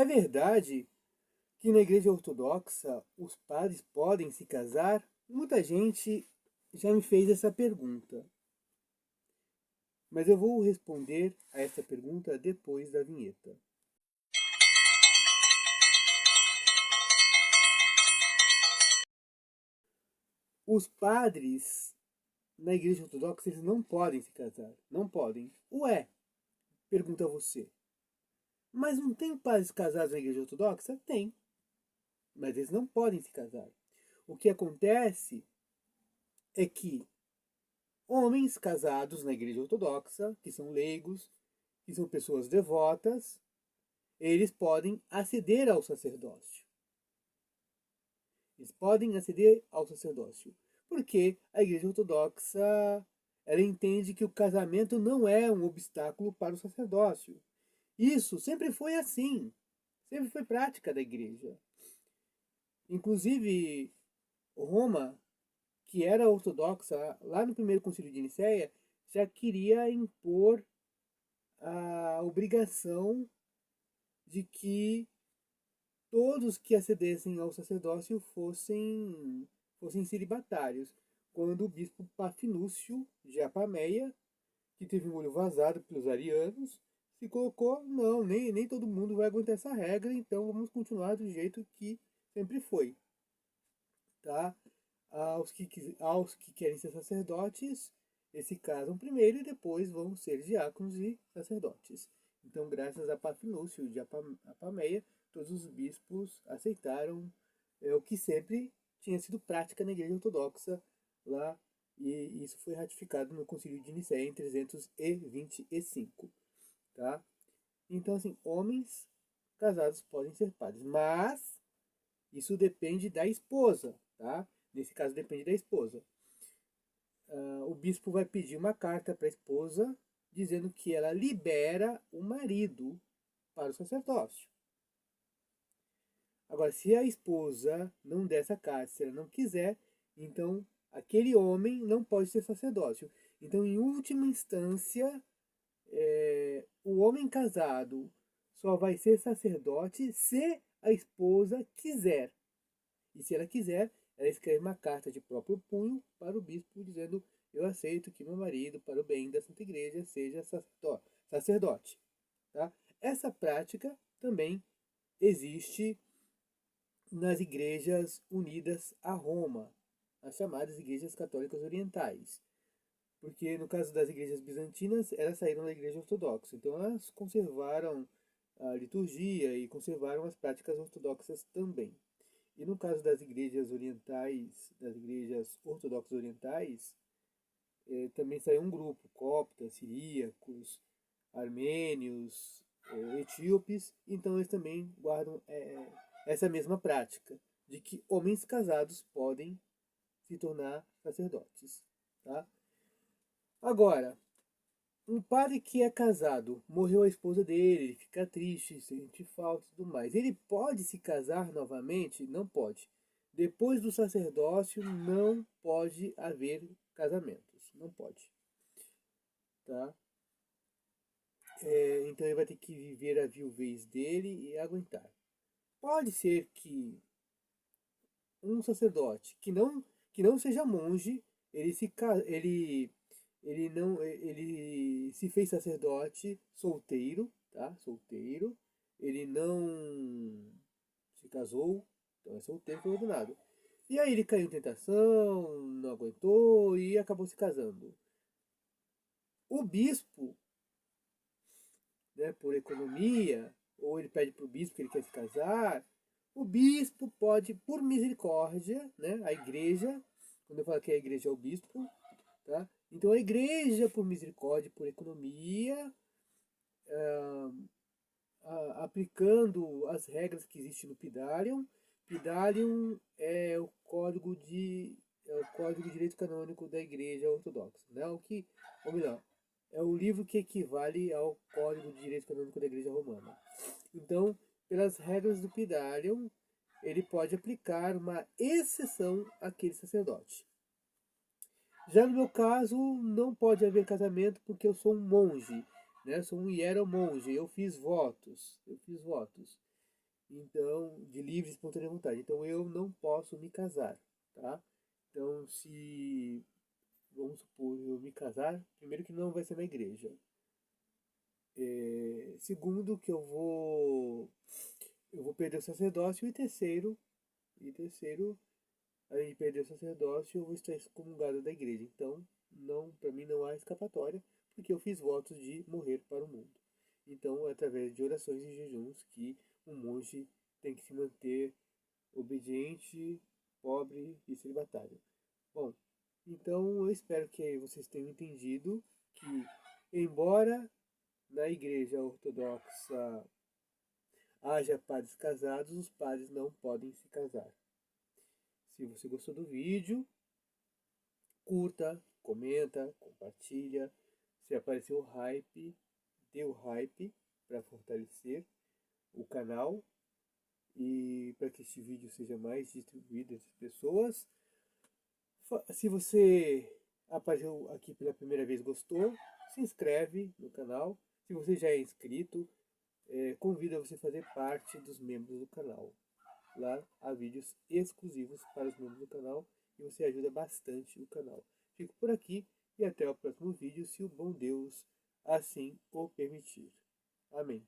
É verdade que na Igreja Ortodoxa os padres podem se casar? Muita gente já me fez essa pergunta, mas eu vou responder a essa pergunta depois da vinheta. Os padres na Igreja Ortodoxa eles não podem se casar, não podem. Ué, pergunta você. Mas não tem padres casados na Igreja Ortodoxa? Tem, mas eles não podem se casar. O que acontece é que homens casados na Igreja Ortodoxa, que são leigos, que são pessoas devotas, eles podem aceder ao sacerdócio. Eles podem aceder ao sacerdócio. Porque a Igreja Ortodoxa ela entende que o casamento não é um obstáculo para o sacerdócio. Isso sempre foi assim. Sempre foi prática da Igreja. Inclusive, Roma, que era ortodoxa, lá no primeiro concílio de Nicéia, já queria impor a obrigação de que todos que acedessem ao sacerdócio fossem celibatários. Quando o bispo Pafinúcio de Apameia, que teve um olho vazado pelos arianos, se colocou, não, nem todo mundo vai aguentar essa regra, então vamos continuar do jeito que sempre foi. Tá? Aos que querem ser sacerdotes, eles se casam primeiro e depois vão ser diáconos e sacerdotes. Então, graças a Pafinúcio de Apameia, todos os bispos aceitaram o que sempre tinha sido prática na Igreja Ortodoxa lá, e isso foi ratificado no Concílio de Nicéia em 325. Tá? Então, assim, homens casados podem ser padres, mas isso depende da esposa, tá? Nesse caso depende da esposa. O bispo vai pedir uma carta para a esposa dizendo que ela libera o marido para o sacerdócio. Agora, se a esposa não der essa carta, se ela não quiser, então aquele homem não pode ser sacerdócio. Então, em última instância, o homem casado só vai ser sacerdote se a esposa quiser. E se ela quiser, ela escreve uma carta de próprio punho para o bispo dizendo: eu aceito que meu marido, para o bem da Santa Igreja, seja sacerdote. Tá? Essa prática também existe nas igrejas unidas a Roma, as chamadas igrejas católicas orientais. Porque no caso das igrejas bizantinas, elas saíram da igreja ortodoxa. Então elas conservaram a liturgia e conservaram as práticas ortodoxas também. E no caso das igrejas orientais, das igrejas ortodoxas orientais, também saiu um grupo, coptas, siríacos, armênios, etíopes, então eles também guardam essa mesma prática, de que homens casados podem se tornar sacerdotes. Tá? Agora, um padre que é casado, morreu a esposa dele, ele fica triste, sente falta e tudo mais. Ele pode se casar novamente? Não pode. Depois do sacerdócio, não pode haver casamentos. Não pode. Tá? Então ele vai ter que viver a viuvez dele e aguentar. Pode ser que um sacerdote que não seja monge, ele se fez sacerdote solteiro, tá? Solteiro. Ele não se casou, então é solteiro, foi ordenado. E aí ele caiu em tentação, não aguentou e acabou se casando. O bispo, né, por economia, ou ele pede para o bispo que ele quer se casar, o bispo pode, por misericórdia, né, a igreja, quando eu falo que a igreja é o bispo, tá? Então a igreja, por misericórdia, por economia, aplicando as regras que existem no Pidalium. Pidalium é o código de direito canônico da Igreja Ortodoxa, né? Ou melhor, é o livro que equivale ao Código de Direito Canônico da Igreja Romana. Então, pelas regras do Pidalium, ele pode aplicar uma exceção àquele sacerdote. Já no meu caso, não pode haver casamento porque eu sou um monge, né? Eu sou um hieromonge, eu fiz votos. então, de livre e espontânea vontade. Então eu não posso me casar, tá? Então, se, vamos supor, eu me casar, primeiro que não vai ser na igreja. Segundo que eu vou perder o sacerdócio. E terceiro, além de perder o sacerdócio, eu vou estar excomungado da igreja. Então, não, para mim não há escapatória, porque eu fiz votos de morrer para o mundo. Então, é através de orações e jejuns que um monge tem que se manter obediente, pobre e celibatário. Bom, então eu espero que vocês tenham entendido que, embora na igreja ortodoxa haja padres casados, os padres não podem se casar. Se você gostou do vídeo, curta, comenta, compartilha. Se apareceu o hype, dê o hype para fortalecer o canal e para que este vídeo seja mais distribuído entre as pessoas. Se você apareceu aqui pela primeira vez, gostou, se inscreve no canal. Se você já é inscrito, convido a você a fazer parte dos membros do canal. Lá há vídeos exclusivos para os membros do canal e você ajuda bastante o canal. Fico por aqui e até o próximo vídeo, se o bom Deus assim o permitir. Amém.